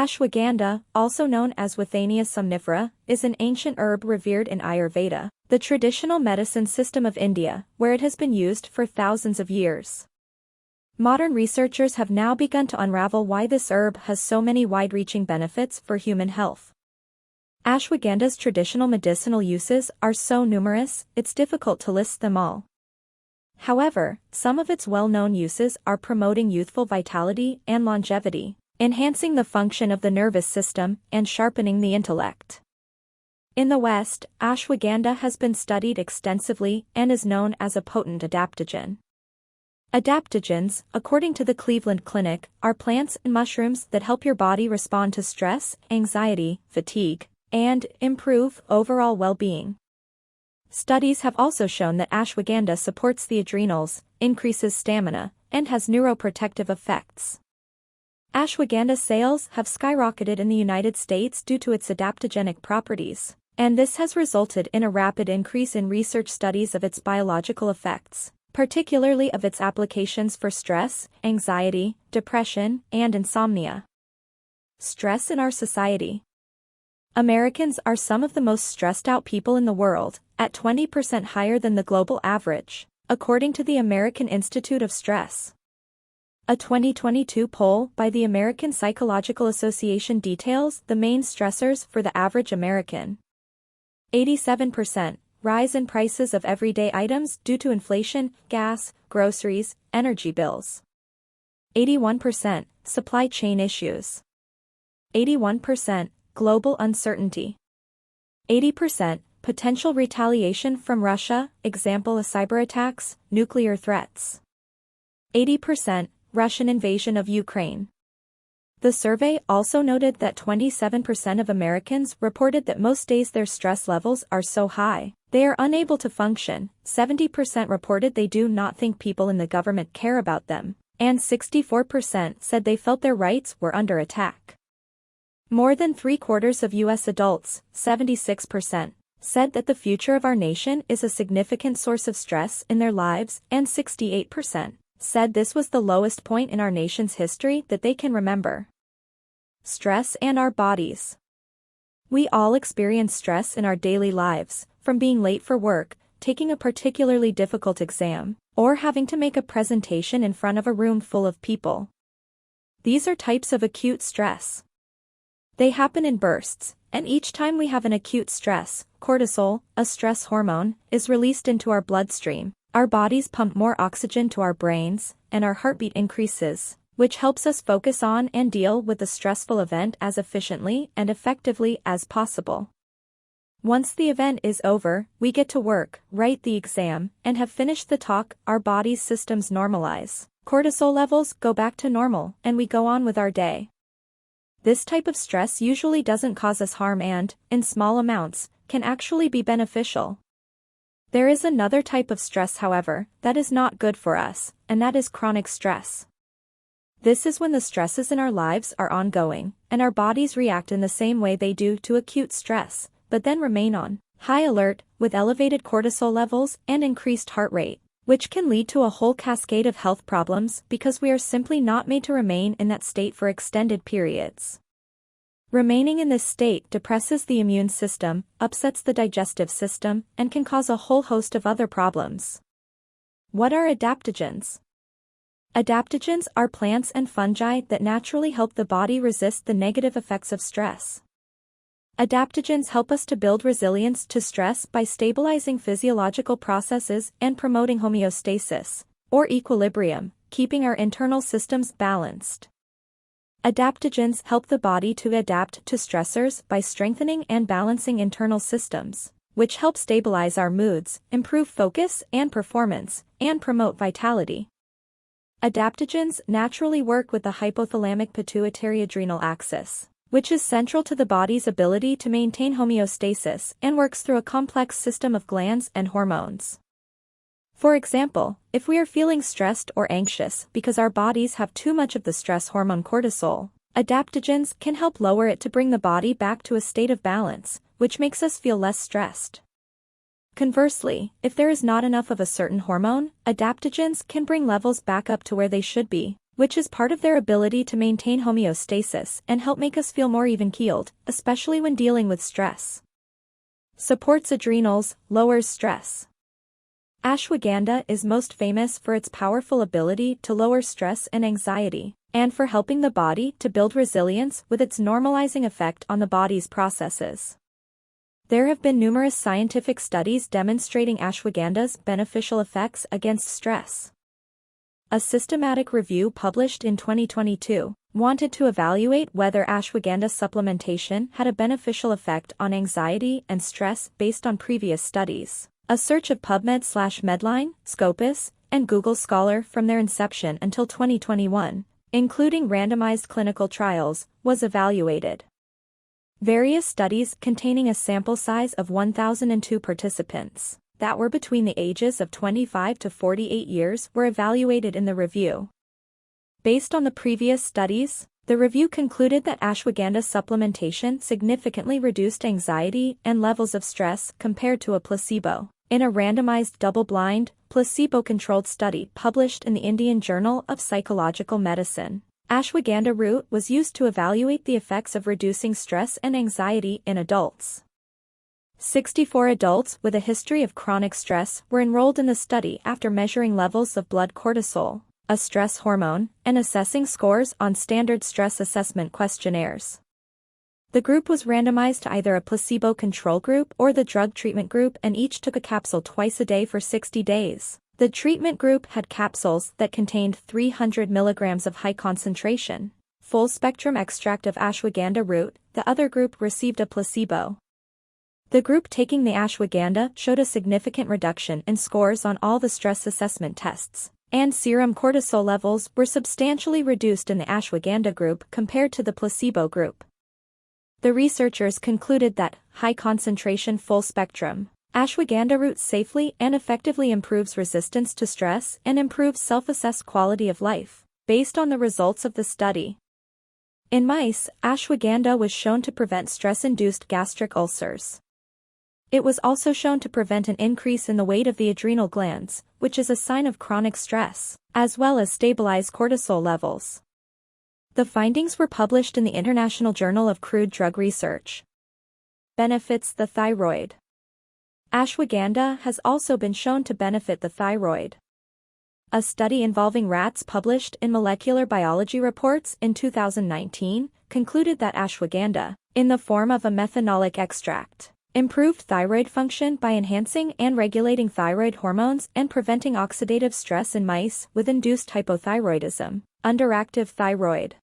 Ashwaganda, also known as Withania somnifera, is an ancient herb revered in Ayurveda, the traditional medicine system of India, where it has been used for thousands of years. Modern researchers have now begun to unravel why this herb has so many wide-reaching benefits for human health. Ashwaganda's traditional medicinal uses are so numerous, it's difficult to list them all. However, some of its well-known uses are promoting youthful vitality and longevity, enhancing the function of the nervous system, and sharpening the intellect. In the West, ashwagandha has been studied extensively and is known as a potent adaptogen. Adaptogens, according to the Cleveland Clinic, are plants and mushrooms that help your body respond to stress, anxiety, fatigue, and improve overall well-being. Studies have also shown that ashwagandha supports the adrenals, increases stamina, and has neuroprotective effects. Ashwagandha sales have skyrocketed in the United States due to its adaptogenic properties, and this has resulted in a rapid increase in research studies of its biological effects, particularly of its applications for stress, anxiety, depression, and insomnia. Stress in our society. Americans are some of the most stressed-out people in the world, at 20% higher than the global average, according to the American Institute of Stress. A 2022 poll by the American Psychological Association details the main stressors for the average American. 87%, rise in prices of everyday items due to inflation, gas, groceries, energy bills. 81%, supply chain issues. 81%, global uncertainty. 80%, potential retaliation from Russia, example of cyber attacks, nuclear threats. 80%, Russian invasion of Ukraine. The survey also noted that 27% of Americans reported that most days their stress levels are so high, they are unable to function, 70% reported they do not think people in the government care about them, and 64% said they felt their rights were under attack. More than 3/4 of U.S. adults, 76%, said that the future of our nation is a significant source of stress in their lives, and 68% said this was the lowest point in our nation's history that they can remember. Stress and our bodies. We all experience stress in our daily lives, from being late for work, taking a particularly difficult exam, or having to make a presentation in front of a room full of people. These are types of acute stress. They happen in bursts, and each time we have an acute stress, cortisol, a stress hormone, is released into our bloodstream. Our bodies pump more oxygen to our brains, and our heartbeat increases, which helps us focus on and deal with the stressful event as efficiently and effectively as possible. Once the event is over, we get to work, write the exam, and have finished the talk. Our body's systems normalize. Cortisol levels go back to normal, and we go on with our day. This type of stress usually doesn't cause us harm and, in small amounts, can actually be beneficial. There is another type of stress, however, that is not good for us, and that is chronic stress. This is when the stresses in our lives are ongoing, and our bodies react in the same way they do to acute stress, but then remain on high alert, with elevated cortisol levels and increased heart rate, which can lead to a whole cascade of health problems because we are simply not made to remain in that state for extended periods. Remaining in this state depresses the immune system, upsets the digestive system, and can cause a whole host of other problems. What are adaptogens? Adaptogens are plants and fungi that naturally help the body resist the negative effects of stress. Adaptogens help us to build resilience to stress by stabilizing physiological processes and promoting homeostasis, or equilibrium, keeping our internal systems balanced. Adaptogens help the body to adapt to stressors by strengthening and balancing internal systems, which help stabilize our moods, improve focus and performance, and promote vitality. Adaptogens naturally work with the hypothalamic pituitary adrenal axis, which is central to the body's ability to maintain homeostasis and works through a complex system of glands and hormones. For example, if we are feeling stressed or anxious because our bodies have too much of the stress hormone cortisol, adaptogens can help lower it to bring the body back to a state of balance, which makes us feel less stressed. Conversely, if there is not enough of a certain hormone, adaptogens can bring levels back up to where they should be, which is part of their ability to maintain homeostasis and help make us feel more even-keeled, especially when dealing with stress. Supports adrenals, lowers stress. Ashwagandha is most famous for its powerful ability to lower stress and anxiety, and for helping the body to build resilience with its normalizing effect on the body's processes. There have been numerous scientific studies demonstrating ashwagandha's beneficial effects against stress. A systematic review published in 2022 wanted to evaluate whether ashwagandha supplementation had a beneficial effect on anxiety and stress based on previous studies. A search of PubMed/Medline, Scopus, and Google Scholar from their inception until 2021, including randomized clinical trials, was evaluated. Various studies containing a sample size of 1,002 participants that were between the ages of 25 to 48 years were evaluated in the review. Based on the previous studies, the review concluded that ashwagandha supplementation significantly reduced anxiety and levels of stress compared to a placebo. In a randomized double-blind, placebo-controlled study published in the Indian Journal of Psychological Medicine, ashwagandha root was used to evaluate the effects of reducing stress and anxiety in adults. 64 adults with a history of chronic stress were enrolled in the study after measuring levels of blood cortisol, a stress hormone, and assessing scores on standard stress assessment questionnaires. The group was randomized to either a placebo control group or the drug treatment group, and each took a capsule twice a day for 60 days. The treatment group had capsules that contained 300 milligrams of high-concentration, full-spectrum extract of ashwagandha root. The other group received a placebo. The group taking the ashwagandha showed a significant reduction in scores on all the stress assessment tests, and serum cortisol levels were substantially reduced in the ashwagandha group compared to the placebo group. The researchers concluded that high-concentration full-spectrum ashwagandha root safely and effectively improves resistance to stress and improves self-assessed quality of life, based on the results of the study. In mice, ashwagandha was shown to prevent stress-induced gastric ulcers. It was also shown to prevent an increase in the weight of the adrenal glands, which is a sign of chronic stress, as well as stabilize cortisol levels. The findings were published in the International Journal of Crude Drug Research. Benefits the thyroid. Ashwagandha has also been shown to benefit the thyroid. A study involving rats published in Molecular Biology Reports in 2019 concluded that ashwagandha, in the form of a methanolic extract, improved thyroid function by enhancing and regulating thyroid hormones and preventing oxidative stress in mice with induced hypothyroidism, underactive thyroid.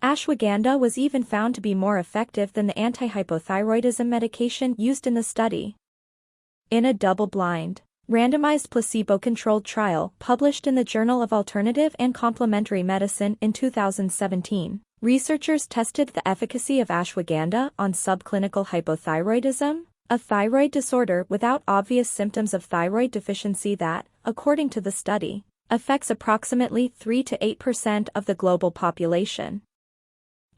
Ashwagandha was even found to be more effective than the antihypothyroidism medication used in the study. In a double-blind, randomized placebo-controlled trial published in the Journal of Alternative and Complementary Medicine in 2017, researchers tested the efficacy of ashwagandha on subclinical hypothyroidism, a thyroid disorder without obvious symptoms of thyroid deficiency that, according to the study, affects approximately 3 to 8% of the global population.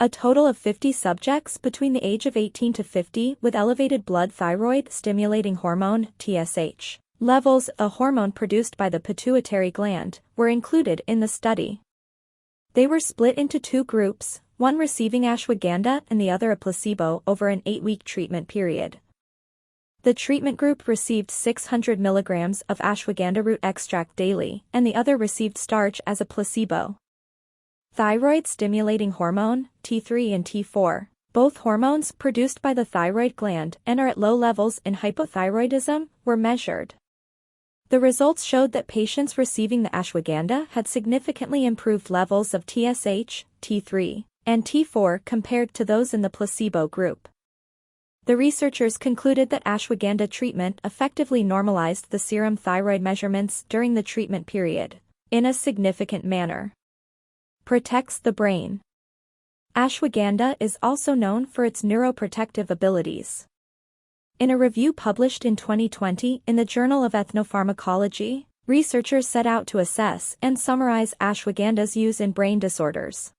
A total of 50 subjects between the age of 18 to 50 with elevated blood thyroid-stimulating hormone, TSH, levels, a hormone produced by the pituitary gland, were included in the study. They were split into two groups, one receiving ashwagandha and the other a placebo over an 8-week treatment period. The treatment group received 600 milligrams of ashwagandha root extract daily, and the other received starch as a placebo. Thyroid-stimulating hormone, T3 and T4, both hormones produced by the thyroid gland and are at low levels in hypothyroidism, were measured. The results showed that patients receiving the ashwagandha had significantly improved levels of TSH, T3, and T4 compared to those in the placebo group. The researchers concluded that ashwagandha treatment effectively normalized the serum thyroid measurements during the treatment period, in a significant manner. Protects the brain. Ashwagandha is also known for its neuroprotective abilities. In a review published in 2020 in the Journal of Ethnopharmacology, researchers set out to assess and summarize ashwagandha's use in brain disorders.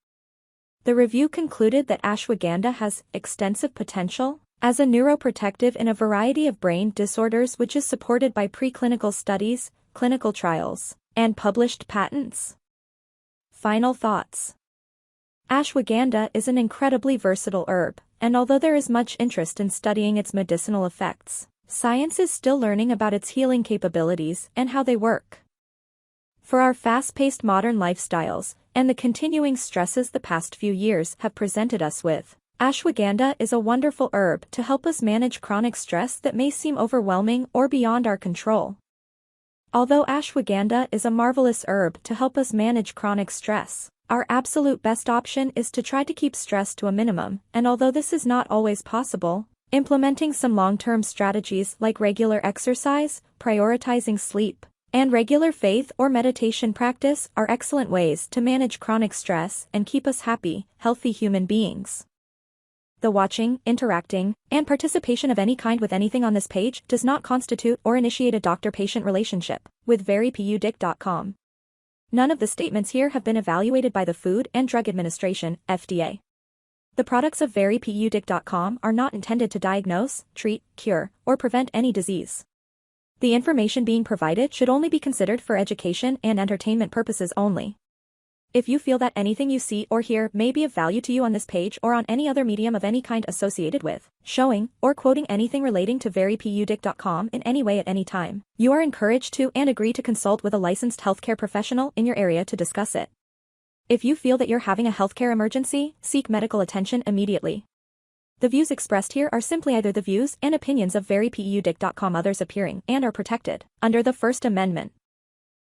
The review concluded that ashwagandha has extensive potential as a neuroprotective in a variety of brain disorders, which is supported by preclinical studies, clinical trials, and published patents. Final thoughts. Ashwagandha is an incredibly versatile herb, and although there is much interest in studying its medicinal effects, science is still learning about its healing capabilities and how they work. For our fast-paced modern lifestyles, and the continuing stresses the past few years have presented us with, ashwagandha is a wonderful herb to help us manage chronic stress that may seem overwhelming or beyond our control. Although ashwagandha is a marvelous herb to help us manage chronic stress, our absolute best option is to try to keep stress to a minimum, and although this is not always possible, implementing some long-term strategies like regular exercise, prioritizing sleep, and regular faith or meditation practice are excellent ways to manage chronic stress and keep us happy, healthy human beings. The watching, interacting, and participation of any kind with anything on this page does not constitute or initiate a doctor-patient relationship with verypudic.com. None of the statements here have been evaluated by the Food and Drug Administration, FDA. The products of verypudic.com are not intended to diagnose, treat, cure, or prevent any disease. The information being provided should only be considered for education and entertainment purposes only. If you feel that anything you see or hear may be of value to you on this page or on any other medium of any kind associated with, showing, or quoting anything relating to verypudic.com in any way at any time, you are encouraged to and agree to consult with a licensed healthcare professional in your area to discuss it. If you feel that you're having a healthcare emergency, seek medical attention immediately. The views expressed here are simply either the views and opinions of verypudic.com, others appearing and are protected under the First Amendment.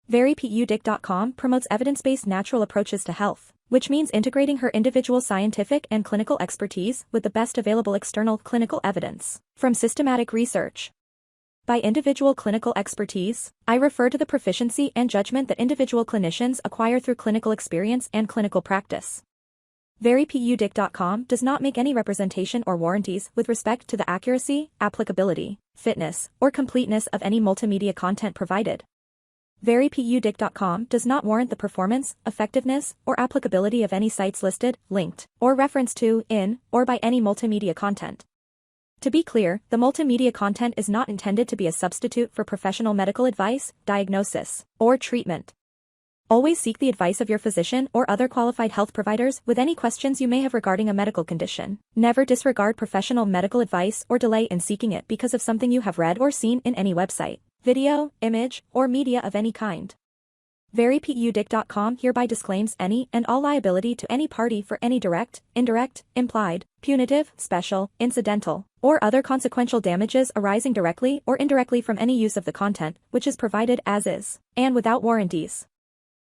verypudic.com promotes evidence-based natural approaches to health, which means integrating her individual scientific and clinical expertise with the best available external clinical evidence from systematic research. By individual clinical expertise, I refer to the proficiency and judgment that individual clinicians acquire through clinical experience and clinical practice. verypudic.com does not make any representation or warranties with respect to the accuracy, applicability, fitness, or completeness of any multimedia content provided. verypudic.com does not warrant the performance, effectiveness, or applicability of any sites listed, linked, or referenced to, in, or by any multimedia content. To be clear, the multimedia content is not intended to be a substitute for professional medical advice, diagnosis, or treatment. Always seek the advice of your physician or other qualified health providers with any questions you may have regarding a medical condition. Never disregard professional medical advice or delay in seeking it because of something you have read or seen in any website, video, image, or media of any kind. verypudic.com hereby disclaims any and all liability to any party for any direct, indirect, implied, punitive, special, incidental, or other consequential damages arising directly or indirectly from any use of the content, which is provided as is, and without warranties.